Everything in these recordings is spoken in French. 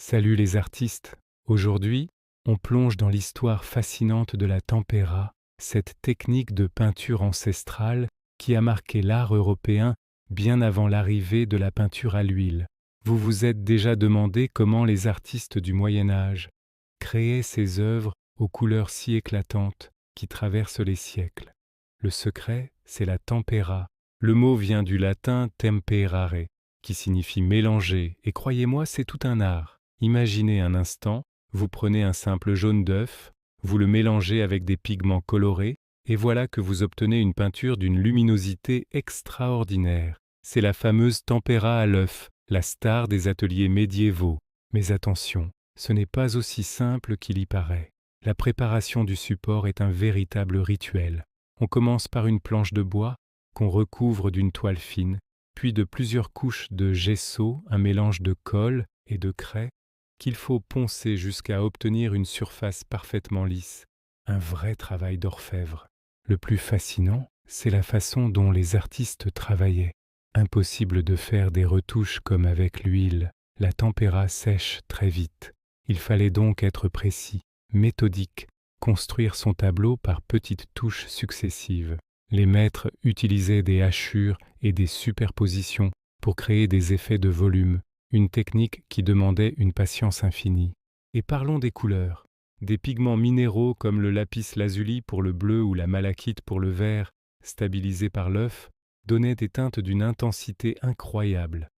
Salut les artistes! Aujourd'hui, on plonge dans l'histoire fascinante de la tempera, cette technique de peinture ancestrale qui a marqué l'art européen bien avant l'arrivée de la peinture à l'huile. Vous vous êtes déjà demandé comment les artistes du Moyen Âge créaient ces œuvres aux couleurs si éclatantes qui traversent les siècles. Le secret, c'est la tempera. Le mot vient du latin temperare, qui signifie mélanger, et croyez-moi, c'est tout un art. Imaginez un instant, vous prenez un simple jaune d'œuf, vous le mélangez avec des pigments colorés, et voilà que vous obtenez une peinture d'une luminosité extraordinaire. C'est la fameuse tempera à l'œuf, la star des ateliers médiévaux. Mais attention, ce n'est pas aussi simple qu'il y paraît. La préparation du support est un véritable rituel. On commence par une planche de bois qu'on recouvre d'une toile fine, puis de plusieurs couches de gesso, un mélange de colle et de craie, qu'il faut poncer jusqu'à obtenir une surface parfaitement lisse. Un vrai travail d'orfèvre. Le plus fascinant, c'est la façon dont les artistes travaillaient. Impossible de faire des retouches comme avec l'huile. La tempera sèche très vite. Il fallait donc être précis, méthodique, construire son tableau par petites touches successives. Les maîtres utilisaient des hachures et des superpositions pour créer des effets de volume, une technique qui demandait une patience infinie. Et parlons des couleurs. Des pigments minéraux comme le lapis lazuli pour le bleu ou la malachite pour le vert, stabilisés par l'œuf, donnaient des teintes d'une intensité incroyable.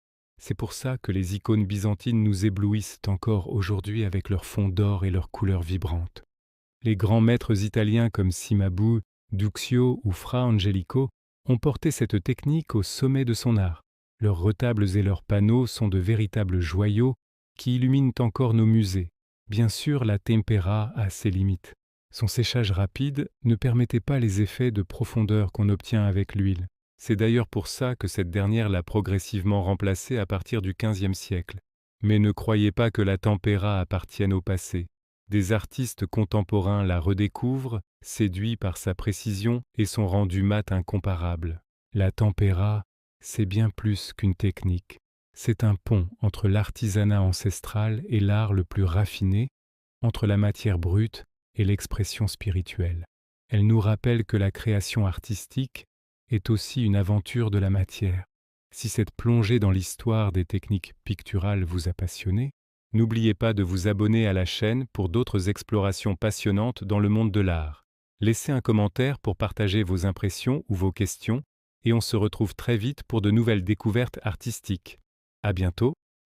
C'est pour ça que les icônes byzantines nous éblouissent encore aujourd'hui avec leurs fonds d'or et leurs couleurs vibrantes. Les grands maîtres italiens comme Cimabue, Duccio ou Fra Angelico ont porté cette technique au sommet de son art. Leurs retables et leurs panneaux sont de véritables joyaux qui illuminent encore nos musées. Bien sûr, la tempera a ses limites. Son séchage rapide ne permettait pas les effets de profondeur qu'on obtient avec l'huile. C'est d'ailleurs pour ça que cette dernière l'a progressivement remplacée à partir du XVe siècle. Mais ne croyez pas que la tempera appartienne au passé. Des artistes contemporains la redécouvrent, séduits par sa précision et son rendu mat incomparable. La tempera, c'est bien plus qu'une technique. C'est un pont entre l'artisanat ancestral et l'art le plus raffiné, entre la matière brute et l'expression spirituelle. Elle nous rappelle que la création artistique est aussi une aventure de la matière. Si cette plongée dans l'histoire des techniques picturales vous a passionné, n'oubliez pas de vous abonner à la chaîne pour d'autres explorations passionnantes dans le monde de l'art. Laissez un commentaire pour partager vos impressions ou vos questions, et on se retrouve très vite pour de nouvelles découvertes artistiques. À bientôt!